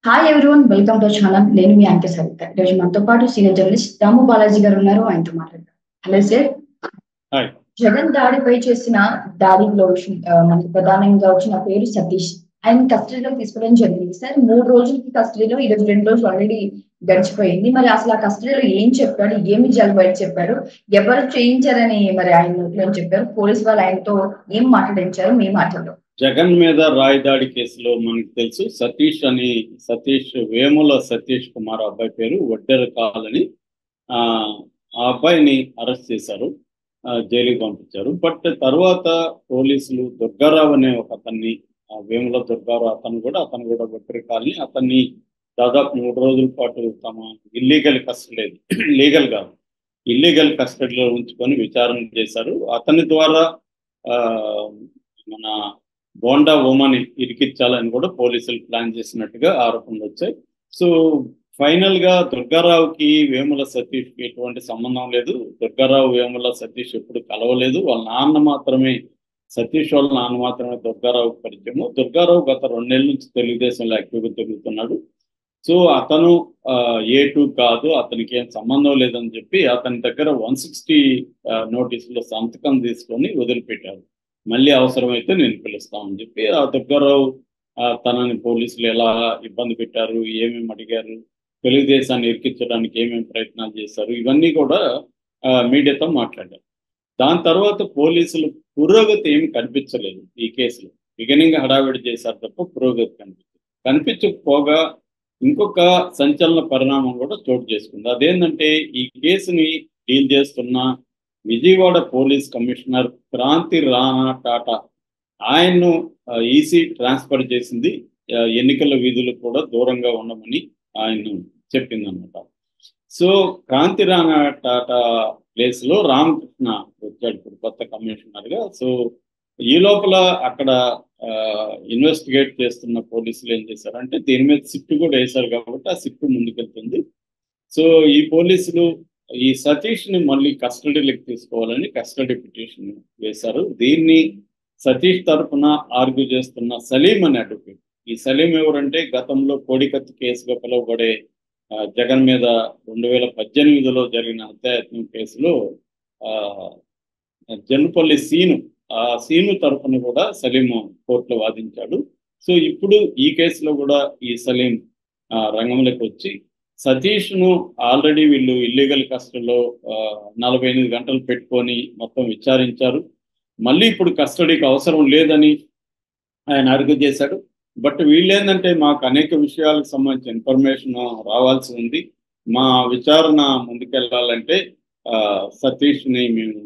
Hi everyone, welcome to channel. నేను మీ anchor Savitha. ఈరోజు మనతో పాటు సీనియర్ జర్నలిస్ట్ దాము బాలాజీ గారు ఉన్నారు. ఆయనతో మాట్లాడతాం. Hello sir. హాయ్. జగన్ దాడిపై చేసిన దాడిలో మనకు ప్రధానంగా వచ్చిన పేరు సతీష్. ఆయన కస్టడీలో తీసుకోవడం జరిగింది సార్. 3 రోజులకి కస్టడీలో, ఈరోజు 2 రోజులు ఆల్రెడీ గడిచిపోయింది. మరి అసలు ఆ కస్టడీలో ఏం చెప్పాడు, ఏమి నిజాలు బయట చెప్పారు, ఎవరు చేయించారని మరి ఆయన నోట్లో ఏం చెప్పారు, పోలీసు వాళ్ళు ఆయనతో ఏం మాట్లాడించారు, మీ మాటల్లో. జగన్ మీద రాయదాడి కేసులో మనకు తెలుసు సతీష్ వేముల సతీష్ కుమార్ అబ్బాయి పేరు వడ్డెర కాలని. ఆ అబ్బాయిని అరెస్ట్ చేశారు, జైలుకి పంపించారు. బట్ తర్వాత పోలీసులు దుర్గారావు అనే ఒక అతన్ని, వేముల దుర్గారావు అతను కూడా వడ్డెర కాలని, అతన్ని దాదాపు 3 రోజుల పాటు తమ ఇల్లీగల్ కస్టడీలో ఉంచుకొని విచారణ చేశారు. అతని ద్వారా ఆ మన బోండా ఉమాని ఇరికించాలని కూడా పోలీసులు ప్లాన్ చేసినట్టుగా ఆరోపణలు వచ్చాయి. సో ఫైనల్ గా దుర్గారావుకి వేముల సతీష్కి ఎటువంటి సంబంధం లేదు. దుర్గారావు వేముల సతీష్ ఎప్పుడు కలవలేదు. సతీష్ వాళ్ళ నాన్న మాత్రమే దుర్గారావుకి పరిచయము. దుర్గారావు గత 2 నెలల నుంచి తెలుగుదేశంలో యాక్టివ్గా తిరుగుతున్నాడు. సో అతను A2 కాదు, అతనికి ఏం సంబంధం లేదని చెప్పి అతని దగ్గర 160 నోటీసులో సంతకం తీసుకొని వదిలిపెట్టారు. మళ్ళీ అవసరమైతే నేను పిలుస్తామని చెప్పి ఆ దుర్గారావు తనని పోలీసులు ఎలా ఇబ్బంది పెట్టారు, ఏమేమి అడిగారు, తెలుగుదేశాన్ని ఇరికించడానికి ఏమేమి ప్రయత్నాలు చేశారు, ఇవన్నీ కూడా మీడియాతో మాట్లాడారు. దాని తర్వాత పోలీసులు పురోగతి ఏమి కనిపించలేదు ఈ కేసులో. బిగినింగ్ హడావిడి చేశారు తప్ప పురోగతి కనిపించకపోగా ఇంకొక సంచలన పరిణామం కూడా చోటు చేసుకుంది. అదేంటంటే ఈ కేసుని డీల్ చేస్తున్న విజయవాడ పోలీస్ కమిషనర్ క్రాంతి రాణా టాటా ఆయన్ను ఈసీ ట్రాన్స్ఫర్ చేసింది. ఎన్నికల విధులు కూడా దూరంగా ఉండమని ఆయన చెప్పిందన్నమాట. సో క్రాంతి రాణా టాటా ప్లేస్ లో రామకృష్ణ వచ్చాడు ఇప్పుడు కొత్త కమిషనర్ గా. సో ఈ లోపల అక్కడ ఇన్వెస్టిగేట్ చేస్తున్న పోలీసులు ఏం చేశారంటే దీని మీద సిట్ కూడా వేశారు కాబట్టి ఆ సిట్ ముందుకెళ్తుంది. సో ఈ పోలీసులు ఈ సతీష్ ని మళ్ళీ కస్టడీలోకి తీసుకోవాలని కస్టడీ పిటిషన్ వేశారు. దీన్ని సతీష్ తరఫున ఆర్గ్యూ చేస్తున్న సలీం అనే అడ్వకేట్. ఈ సలీం ఎవరంటే గతంలో కోడికత్తి కేసుగా పిలువబడే జగన్ మీద 2018లో జరిగిన హత్యాయత్నం కేసులో జన్పల్లి సీను తరఫున కూడా సలీం కోర్టులో వాదించాడు. సో ఇప్పుడు ఈ కేసులో కూడా ఈ సలీం రంగంలోకి వచ్చి సతీష్ ను ఆల్రెడీ వీళ్ళు ఇల్లీగల్ కస్టడీలో 48 గంటలు పెట్టుకొని మొత్తం విచారించారు. మళ్ళీ ఇప్పుడు కస్టడీకి అవసరం లేదని ఆయన ఆర్గ్యూ చేశాడు. బట్ వీళ్ళేందంటే మాకు అనేక విషయాలకు సంబంధించిన ఇన్ఫర్మేషన్ రావాల్సి ఉంది, మా విచారణ ముందుకెళ్ళాలంటే సతీష్ ని మేము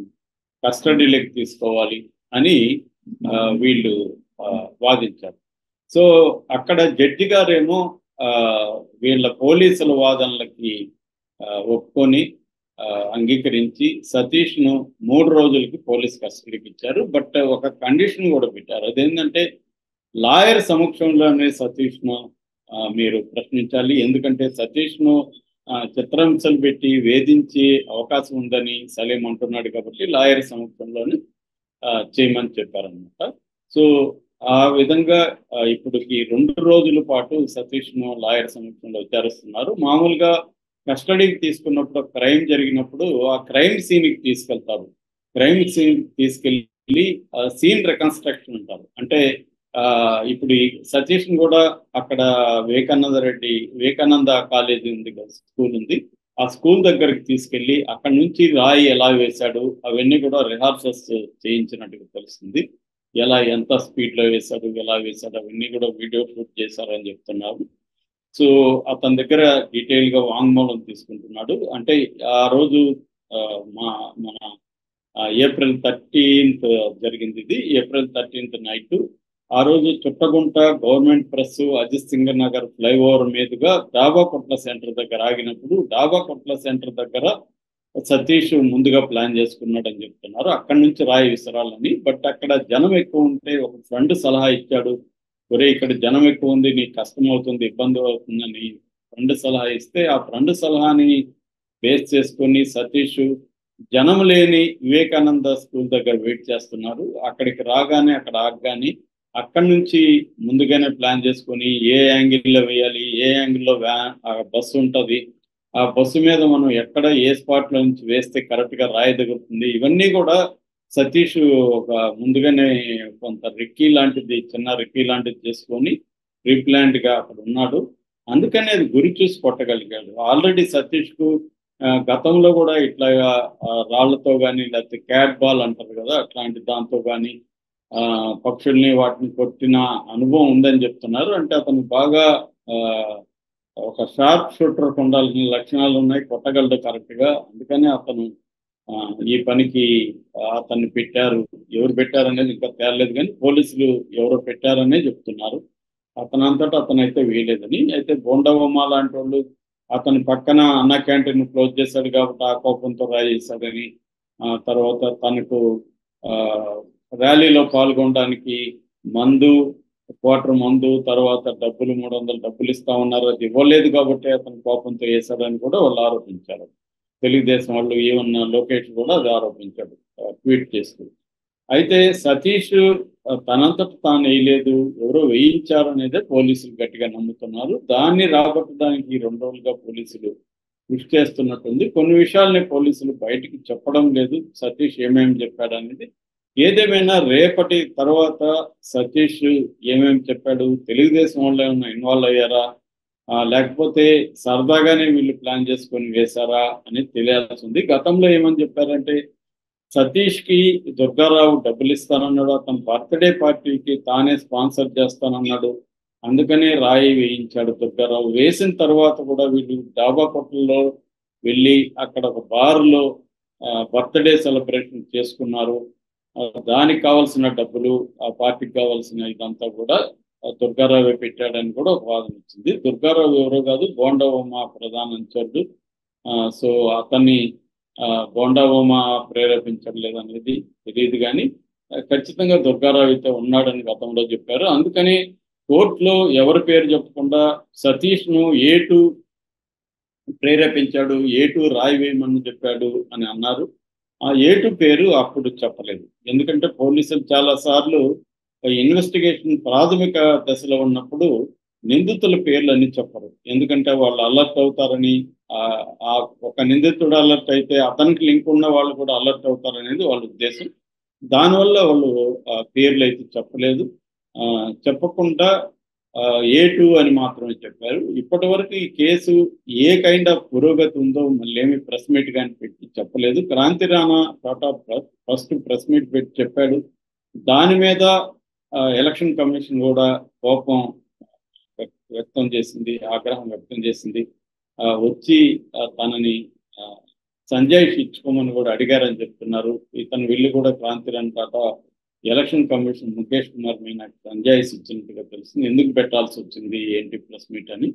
కస్టడీలోకి తీసుకోవాలి అని వీళ్ళు వాదించారు. సో అక్కడ జడ్జి గారేమో వీళ్ళ పోలీసుల వాదనలకి ఒప్పుకొని అంగీకరించి సతీష్ ను 3 రోజులకి పోలీస్ కస్టడీకి ఇచ్చారు. బట్ ఒక కండిషన్ కూడా పెట్టారు. అదేంటంటే లాయర్ సమక్షంలోనే సతీష్ ను మీరు ప్రశ్నించాలి, ఎందుకంటే సతీష్ ను చిత్రహింసలు పెట్టి వేధించే అవకాశం ఉందని సలీం అంటున్నాడు కాబట్టి లాయర్ సమక్షంలోనే చేయమని చెప్పారనమాట. సో ఆ విధంగా ఇప్పుడు ఈ 2 రోజుల పాటు సతీష్ ను లాయర్ సమక్షంలో విచారిస్తున్నారు. మామూలుగా కస్టడీకి తీసుకున్నప్పుడు క్రైమ్ జరిగినప్పుడు ఆ క్రైమ్ సీన్కి తీసుకెళ్తారు. క్రైమ్ సీన్ తీసుకెళ్ళి సీన్ రికన్స్ట్రక్షన్ అంటారు. అంటే ఇప్పుడు ఈ సతీష్ కూడా అక్కడ వివేకానంద కాలేజీ ఉంది కదా, స్కూల్ ఉంది, ఆ స్కూల్ దగ్గరికి తీసుకెళ్ళి అక్కడ నుంచి రాయి ఎలా వేశాడు అవన్నీ కూడా రిహార్సల్స్ చేయించినట్టుగా తెలుస్తుంది. ఎంత స్పీడ్ లో వేశాడు, ఎలా వేశాడు అవన్నీ కూడా వీడియో షూట్ చేశారని చెప్తున్నారు. సో అతని దగ్గర డీటెయిల్ గా వాంగ్మూలం తీసుకుంటున్నాడు. అంటే ఆ రోజు మన April 13th జరిగింది ఇది. April 13th నైట్ ఆ రోజు Chuttugunta government press Ajit Singh Nagar flyover మీదుగా డాబా కొట్ల సెంటర్ దగ్గర ఆగినప్పుడు డాబా కొట్ల సెంటర్ దగ్గర సతీష్ ముందుగా ప్లాన్ చేసుకున్నాడు అని చెప్తున్నారు. అక్కడి నుంచి రాయి విసరాలని. బట్ అక్కడ జనం ఎక్కువ ఉంటే ఒక ఫ్రెండ్ సలహా ఇచ్చాడు, ఒరే ఇక్కడ జనం ఎక్కువ ఉంది, నీకు కష్టం అవుతుంది, ఇబ్బంది అవుతుందని ఫ్రెండ్ సలహా ఇస్తే ఆ ఫ్రెండ్ సలహాని బేస్ చేసుకొని సతీష్ జనం లేని వివేకానంద స్కూల్ దగ్గర వెయిట్ చేస్తున్నారు. అక్కడికి రాగానే అక్కడ ఆగగానే అక్కడి నుంచి ముందుగానే ప్లాన్ చేసుకొని ఏ యాంగిల్లో వేయాలి, ఏ యాంగిల్లో బస్సు ఉంటుంది, ఆ బస్సు మీద మనం ఎక్కడ ఏ స్పాట్లో నుంచి వేస్తే కరెక్ట్గా రాయి తగులుతుంది, ఇవన్నీ కూడా సతీష్ ఒక ముందుగానే కొంత రిక్కీ లాంటిది, చిన్న రిక్కీ లాంటిది చేసుకొని ప్రీప్లాన్డ్గా అక్కడ ఉన్నాడు. అందుకని అది గురి చూసి కొట్టగలిగాడు. ఆల్రెడీ సతీష్కు గతంలో కూడా ఇట్లాగా రాళ్లతో కానీ లేకపోతే క్యాట్ బాల్ అంటారు కదా, అట్లాంటి దాంతో కానీ పక్షుల్ని వాటిని కొట్టిన అనుభవం ఉందని చెప్తున్నారు. అంటే అతను బాగా ఆ, ఒక షార్ప్ షూటర్ ఉండాల్సిన లక్షణాలు ఉన్నాయి, కొట్టగలడు కరెక్ట్గా. అందుకని అతను ఈ పనికి అతన్ని పెట్టారు. ఎవరు పెట్టారనేది ఇంకా తేలలేదు, కానీ పోలీసులు ఎవరో పెట్టారనే చెప్తున్నారు. అతనంతటా అతనైతే వేయలేదని. అయితే బోండవమ్మ లాంటి వాళ్ళు అతని పక్కన అన్న క్యాంటీన్ క్లోజ్ చేశాడు కాబట్టి ఆ కోపంతో రాయి చేశాడని, తర్వాత తనకు ర్యాలీలో పాల్గొనడానికి మందు, క్వార్టర్ మందు, తర్వాత డబ్బులు 300 డబ్బులు ఇస్తా ఉన్నారు, అది ఇవ్వలేదు కాబట్టి అతను కోపంతో వేశాడని కూడా వాళ్ళు ఆరోపించారు. తెలుగుదేశం వాళ్ళు, ఈవెన్ లోకేష్ కూడా అది ఆరోపించాడు ట్వీట్ చేస్తూ. అయితే సతీష్ తనంతట తాను వేయలేదు, ఎవరో వేయించారు అనేదే పోలీసులు గట్టిగా నమ్ముతున్నారు. దాన్ని రాబట్టడానికి 2 రోజులుగా పోలీసులు కృషి చేస్తున్నట్టుంది. కొన్ని విషయాల్ని పోలీసులు బయటికి చెప్పడం లేదు, సతీష్ ఏమేమి చెప్పాడు అనేది. ఏదేమైనా రేపటి తర్వాత సతీష్ ఏమేమి చెప్పాడు, తెలుగుదేశం వాళ్ళు ఏమైనా ఇన్వాల్వ్ అయ్యారా, లేకపోతే సరదాగానే వీళ్ళు ప్లాన్ చేసుకొని వేశారా అనేది తెలియాల్సి ఉంది. గతంలో ఏమని చెప్పారంటే సతీష్కి దుర్గారావు డబ్బులు ఇస్తానన్నాడు, అతను బర్త్డే పార్టీకి తానే స్పాన్సర్ చేస్తానన్నాడు, అందుకనే రాయి వేయించాడు దుర్గారావు. వేసిన తర్వాత కూడా వీళ్ళు డాబా కొట్టల్లో వెళ్ళి అక్కడ ఒక బార్లో బర్త్డే సెలబ్రేషన్ చేసుకున్నారు. దానికి కావాల్సిన డబ్బులు, ఆ పార్టీకి కావాల్సిన ఇదంతా కూడా దుర్గారావే పెట్టాడని కూడా ఒక వాదన వచ్చింది. దుర్గారావు ఎవరో కాదు, బోండవమ్మ ప్రధాన అనుచరుడు. సో అతన్ని బోండవమ్మ ప్రేరేపించలేదు అనేది తెలియదు, కానీ ఖచ్చితంగా దుర్గారావు అయితే ఉన్నాడని గతంలో చెప్పారు. అందుకని కోర్టులో ఎవరి పేరు చెప్పకుండా సతీష్ను ఏటు ప్రేరేపించాడు, ఏటు రాయి వేయమని చెప్పాడు అని అన్నారు. ఆ ఏటు పేరు అప్పుడు చెప్పలేదు, ఎందుకంటే పోలీసులు చాలా సార్లు ఇన్వెస్టిగేషన్ ప్రాథమిక దశలో ఉన్నప్పుడు నిందితుల పేర్లు అన్ని చెప్పరు, ఎందుకంటే వాళ్ళు అలర్ట్ అవుతారని. ఆ ఒక నిందితుడు అలర్ట్ అయితే అతనికి లింక్ ఉన్న వాళ్ళు కూడా అలర్ట్ అవుతారనేది వాళ్ళ ఉద్దేశం. దానివల్ల వాళ్ళు పేర్లు అయితే చెప్పలేదు. చెప్పకుండా A2 అని మాత్రమే చెప్పారు. ఇప్పటి వరకు ఈ కేసు ఏ కైండ్ ఆఫ్ పురోగతి ఉందో మళ్ళీ ఏమి ప్రెస్ మీట్ కానీ పెట్టి చెప్పలేదు. Kranti Rana first press meet పెట్టి చెప్పాడు. దాని మీద ఎలక్షన్ కమిషన్ కూడా కోపం వ్యక్తం చేసింది, ఆగ్రహం వ్యక్తం చేసింది. వచ్చి తనని సంజయ్ ఇచ్చుకోమని కూడా అడిగారని చెప్తున్నారు. ఇతను వెళ్ళి కూడా క్రాంతి రాణా ఎలక్షన్ కమిషన్ ముఖేష్ కుమార్ మీనాకి సంజాయిస్ ఇచ్చినట్టుగా తెలిసింది. ఎందుకు పెట్టాల్సి వచ్చింది ఏంటి ప్రెస్ మీట్ అని.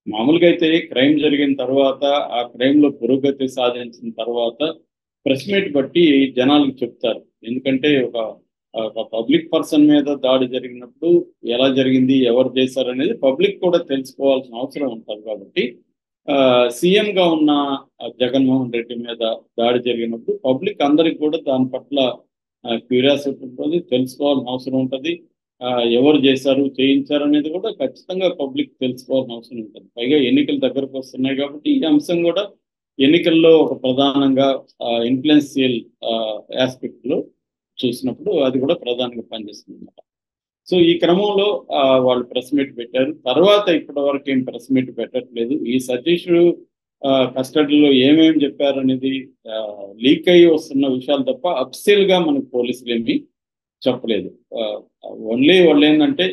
మామూలుగా అయితే క్రైమ్ జరిగిన తర్వాత, ఆ క్రైమ్లో పురోగతి సాధించిన తర్వాత ప్రెస్ మీట్ బట్టి జనాలకు చెప్తారు. ఎందుకంటే ఒక పబ్లిక్ పర్సన్ మీద దాడి జరిగినప్పుడు ఎలా జరిగింది, ఎవరు చేశారు అనేది పబ్లిక్ కూడా తెలుసుకోవాల్సిన అవసరం ఉంటుంది. కాబట్టి సీఎంగా ఉన్న జగన్మోహన్ రెడ్డి మీద దాడి జరిగినప్పుడు పబ్లిక్ అందరికి కూడా దాని పట్ల క్యూరియాసిటీ ఉంటుంది, తెలుసుకోవాల్సిన అవసరం ఉంటుంది. ఎవరు చేశారు, చేయించారు అనేది కూడా ఖచ్చితంగా పబ్లిక్ తెలుసుకోవాల్సిన అవసరం ఉంటుంది. పైగా ఎన్నికలు దగ్గరకు వస్తున్నాయి కాబట్టి ఈ అంశం కూడా ఎన్నికల్లో ఒక ప్రధానంగా ఇన్ఫ్లుయెన్షియల్ ఆస్పెక్ట్లో చూసినప్పుడు అది కూడా ప్రధానంగా పనిచేస్తుంది అన్నమాట. సో ఈ క్రమంలో వాళ్ళు ప్రెస్ మీట్ పెట్టారు. తర్వాత ఇప్పటి వరకు ఏం ప్రెస్ మీట్ పెట్టట్లేదు. ఈ సతీష్ కస్టడీలో ఏమేమి చెప్పారు అనేది లీక్ అయ్యి వస్తున్న విషయాలు తప్ప అఫ్సియల్ గా మనకు పోలీసులు ఏమి చెప్పలేదు. ఓన్లీ వాళ్ళు ఏంటంటే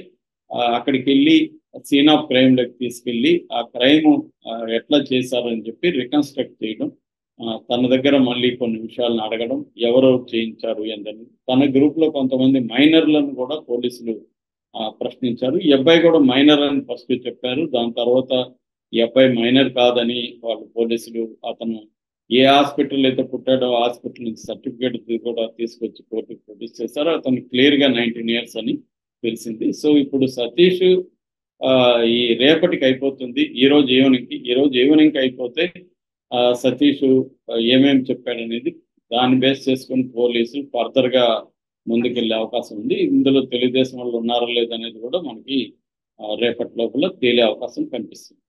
అక్కడికి వెళ్ళి సీన్ ఆఫ్ క్రైమ్ లోకి తీసుకెళ్ళి ఆ క్రైమ్ ఎట్లా చేశారని చెప్పి రికన్స్ట్రక్ట్ చేయడం, తన దగ్గర మళ్ళీ కొన్ని విషయాలను అడగడం, ఎవరెవరు చేయించారు ఏంటని. తన గ్రూప్ లో కొంతమంది మైనర్లను కూడా పోలీసులు ప్రశ్నించారు. ఈ అబ్బాయి కూడా మైనర్ అని ఫస్ట్ చెప్పారు. దాని తర్వాత ఈ అబ్బాయి మైనర్ కాదని వాళ్ళు పోలీసులు అతను ఏ హాస్పిటల్ అయితే పుట్టాడో హాస్పిటల్ నుంచి సర్టిఫికేట్ కూడా తీసుకొచ్చి కోర్టుకు ప్రొడ్యూస్ చేశారు. అతను క్లియర్ గా 19 years అని తెలిసింది. సో ఇప్పుడు సతీష్ ఈ రేపటికి అయిపోతుంది, ఈ రోజు ఈవినింగ్ అయిపోతే సతీష్ ఏమేమి చెప్పాడనేది దాన్ని బేస్ చేసుకుని పోలీసులు ఫర్దర్ గా ముందుకెళ్లే అవకాశం ఉంది. ఇందులో తెలుగుదేశం వాళ్ళు ఉన్నారా లేదనేది కూడా మనకి రేపటి లోపల తేలే అవకాశం కనిపిస్తుంది.